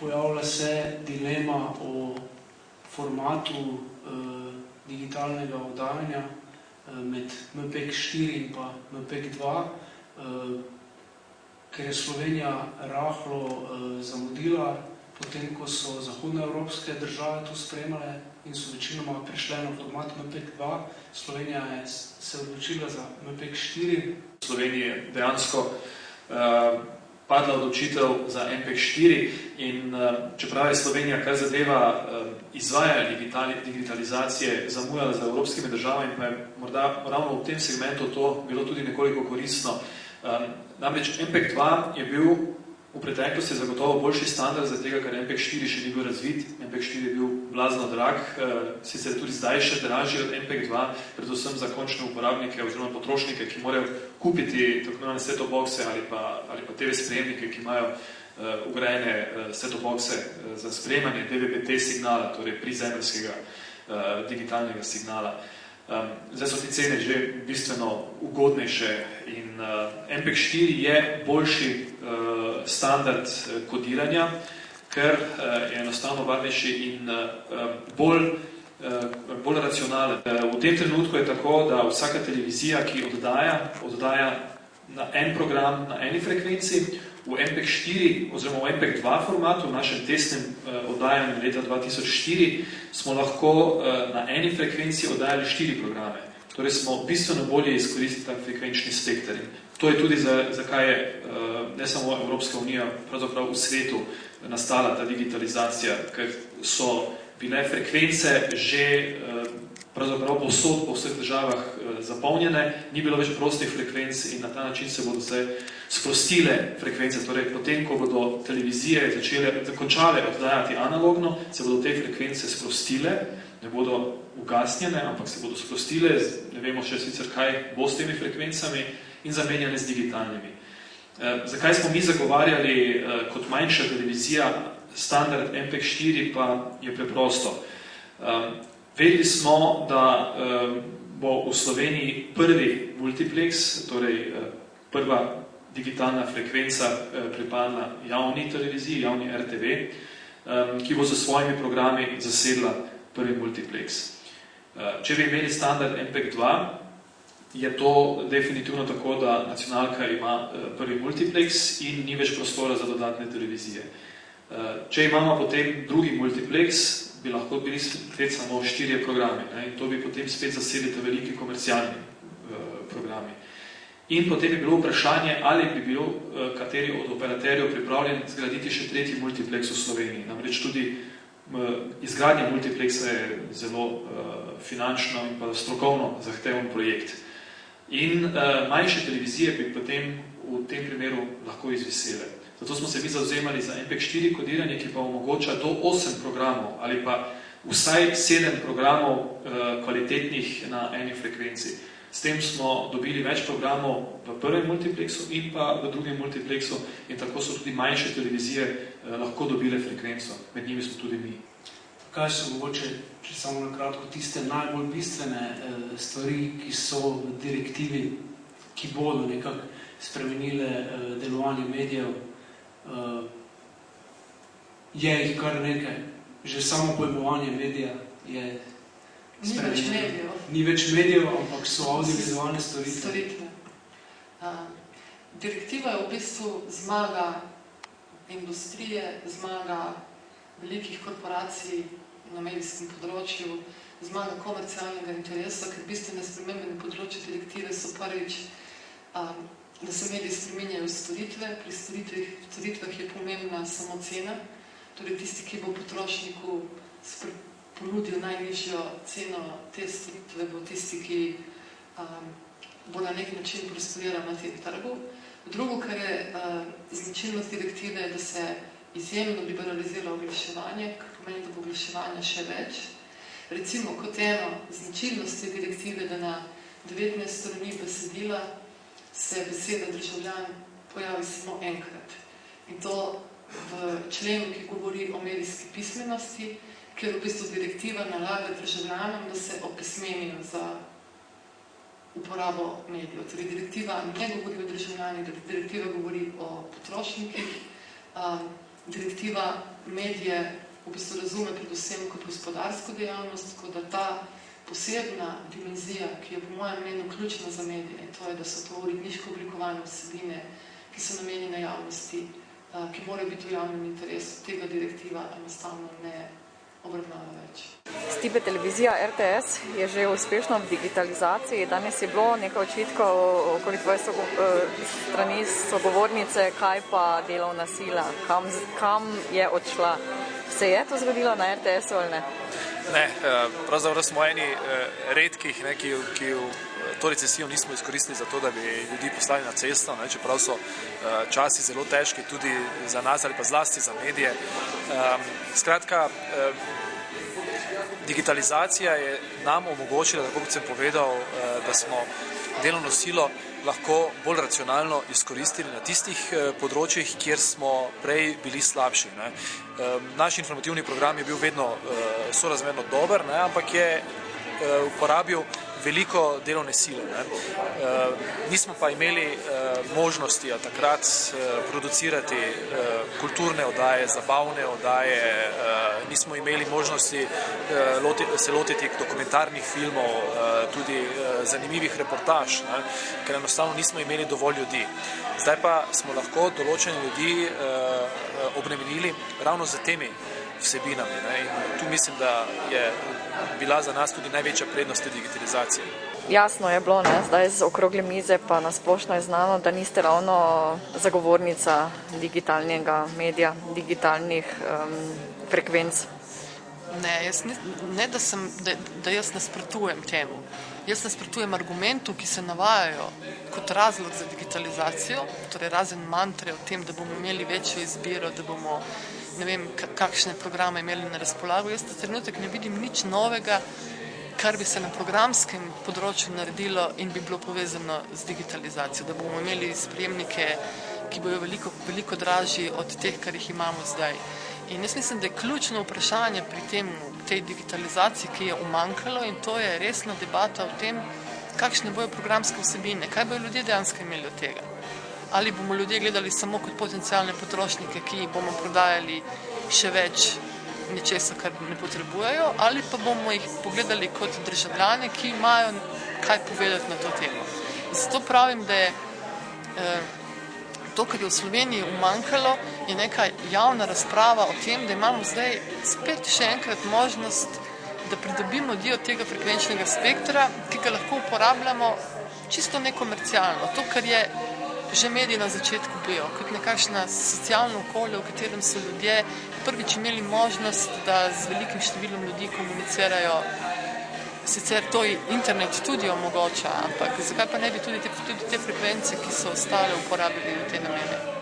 pojavlja se dilema o formatu digitalnega oddajanja med MPEG-4 in pa MPEG-2, ker je Slovenija rahlo zamudila, potem ko so zahodnoevropske države to spremale in so večinoma prišle na format MPEG-2, Slovenija je se odločila za MPEG-4. V Sloveniji je dejansko padla odločitev za MPEG-4 in čeprav je Slovenija, kar zadeva izvajanje digitalizacije, zamujala za evropskimi državami, pa je morda ravno v tem segmentu to bilo tudi nekoliko koristno. Namreč MPEG-2 je bil v preteklosti zagotovo boljši standard, zaradi tega, ker MPEG-4 še ni bil razvit. MPEG-4 je bil blazno drag, sicer tudi zdaj še dražji od MPEG-2, predvsem za končne uporabnike oziroma potrošnike, ki morajo kupiti tako imenovane set-top boxe ali pa TV sprejemnike, ki imajo ugrajene set-top boxe za sprejemanje DVB-T signala, torej prizemljskega digitalnega signala. Zdaj so ti cene že bistveno ugodnejše in MPEG-4 je boljši standard kodiranja, ker je enostavno varnejši in bolj racionalen. V tem trenutku je tako, da vsaka televizija, ki oddaja na en program, na eni frekvenci, v MPEG-4 oziroma v MPEG-2 formatu, v našem testnem oddajanju leta 2004, smo lahko na eni frekvenci oddajali 4 programe. Torej smo bistveno bolje izkoristili tak frekvenčni spekter. To je tudi, zakaj je ne samo Evropska unija, pravzaprav v svetu nastala ta digitalizacija, ker so bile frekvence že pravzaprav povsod po vseh državah zapolnjene, ni bilo več prostih frekvenc in na ta način se bodo se sprostile frekvence. Torej, potem, ko bodo televizije končale oddajati analogno, se bodo te frekvence sprostile, ne bodo ugasnjene, ampak se bodo sprostile, ne vemo še sicer, kaj bo s temi frekvencami, in zamenjane z digitalnimi. Zakaj smo mi zagovarjali kot manjša televizija standard MPEG-4, pa je preprosto. Vedeli smo, da bo v Sloveniji prvi multiplex, torej prva digitalna frekvenca pripadla javni televiziji, javni RTV, ki bo za svojimi programi zasedla prvi multiplex. Če bi imeli standard MPEG-2, je to definitivno tako, da nacionalka ima prvi multiplex in ni več prostora za dodatne televizije. Če imamo potem drugi multiplex, bi lahko bili spet samo 4 programi, in to bi potem spet zasedili te veliki komercialni programi. In potem bi bilo vprašanje, ali bi bil kateri od operaterjev pripravljen zgraditi še tretji multiplex v Sloveniji. Namreč tudi izgradnja multiplexa je zelo finančno in pa strokovno zahteven projekt. In manjše televizije bi potem v tem primeru lahko izvisele. Zato smo se mi zavzemali za MPEG-4 kodiranje, ki pa omogoča do 8 programov ali pa vsaj 7 programov kvalitetnih na eni frekvenci. S tem smo dobili več programov v prvem multiplexu in pa v drugem multiplexu in tako so tudi manjše televizije lahko dobile frekvenco. Med njimi smo tudi mi. Kaj so mogoče, če samo na kratko, tiste najbolj bistvene stvari, ki so v direktivi, ki bodo nekako spremenile delovanje medijev? Je jih kar nekaj. Že samo pojmovanje medija je spremenjeno. Ni več medijev, ampak so audiovizualne storitve. Direktiva je v bistvu zmaga industrije, zmaga velikih korporacij na medijskem področju, zmaga komercialnega interesa, ker bistvene spremembe na področju direktive so prvič, da se mediji spreminjajo v storitve. Pri storitvah je pomembna samo cena, torej tisti, ki bo potrošniku ponudil najnižjo ceno te storitve, bo tisti, ki bo na nek način prosperiral na tem trgu. Drugo, kar je značilnost direktive, je, da se izjemno liberalizira oglaševanje, kar pomeni, da bo oglaševanja še več. Recimo, kot eno značilnosti direktive, da na 19 strani besedila se beseda državljan pojavi samo enkrat. In to v členu, ki govori o medijski pismenosti, ker v bistvu direktiva nalaga državljanom, da se opismenijo za uporabo medijev. Torej, direktiva ne govori o državljanih, direktiva govori o potrošnikih, direktiva medije v bistvu razume predvsem kot gospodarsko dejavnost, kot da ta posebna dimenzija, ki je po mojem mnenju ključna za medije, to je, da so to uredniško oblikovane vsebine, ki so namenjene javnosti, ki morajo biti v javnem interesu, tega direktiva enostavno ne obravnava več. Stipe televizija RTS je že uspešno v digitalizaciji. Danes je bilo nekaj očitkov okoli tvoje strani sogovornice, kaj pa delovna sila, kam je odšla. Se je to zgodilo na RTS-u ali ne? Ne, pravzaprav smo eni redkih, ki to recesijo nismo izkoristili za to, da bi ljudi poslali na cesto, čeprav so časi zelo težki tudi za nas ali pa zlasti za medije. Skratka, digitalizacija je nam omogočila, tako kot sem povedal, da smo delovno silo lahko bolj racionalno izkoristili na tistih področjih, kjer smo prej bili slabši. Naš informativni program je bil vedno sorazmerno dober, ampak je uporabil veliko delovne sile. Nismo pa imeli možnosti takrat producirati kulturne oddaje, zabavne oddaje, nismo imeli možnosti se lotiti dokumentarnih filmov, tudi zanimivih reportaž, ker enostavno nismo imeli dovolj ljudi. Zdaj pa smo lahko določene ljudi obremenili ravno z temi vsebinami. In tu mislim, da je bila za nas tudi največja prednost digitalizacije. Jasno je bilo, zdaj z okrogle mize pa nasplošno je znano, da niste ravno zagovornica digitalnega medija, digitalnih frekvenc. Ne, da jaz nasprotujem temu. Jaz nasprotujem argumentu, ki se navajajo kot razlog za digitalizacijo, torej razen mantre o tem, da bomo imeli večjo izbiro, da bomo ne vem, kakšne programe imeli na razpolago. Jaz ta trenutek ne vidim nič novega, kar bi se na programskem področju naredilo in bi bilo povezano z digitalizacijo, da bomo imeli sprejemnike, ki bojo veliko dražji od teh, kar jih imamo zdaj. In jaz mislim, da je ključno vprašanje pri tej digitalizaciji, ki je umanjkalo, in to je resna debata o tem, kakšne bojo programske vsebine, kaj bojo ljudje dejansko imeli od tega. Ali bomo ljudje gledali samo kot potencialne potrošnike, ki bomo prodajali še več nečesa, kar ne potrebujejo, ali pa bomo jih pogledali kot državljane, ki imajo kaj povedati na to temo. Zato pravim, da je to, kar je v Sloveniji umanjkalo, je neka javna razprava o tem, da imamo zdaj spet še enkrat možnost, da pridobimo del tega frekvenčnega spektra, ki ga lahko uporabljamo čisto nekomercialno. To, kar je že mediji na začetku bil, kot nekakšna socialno okolje, v katerem so ljudje prvič imeli možnost, da z velikim številom ljudi komunicirajo. Sicer to internet tudi omogoča, ampak zakaj pa ne bi tudi te frekvence, ki so ostale, uporabili v te namene?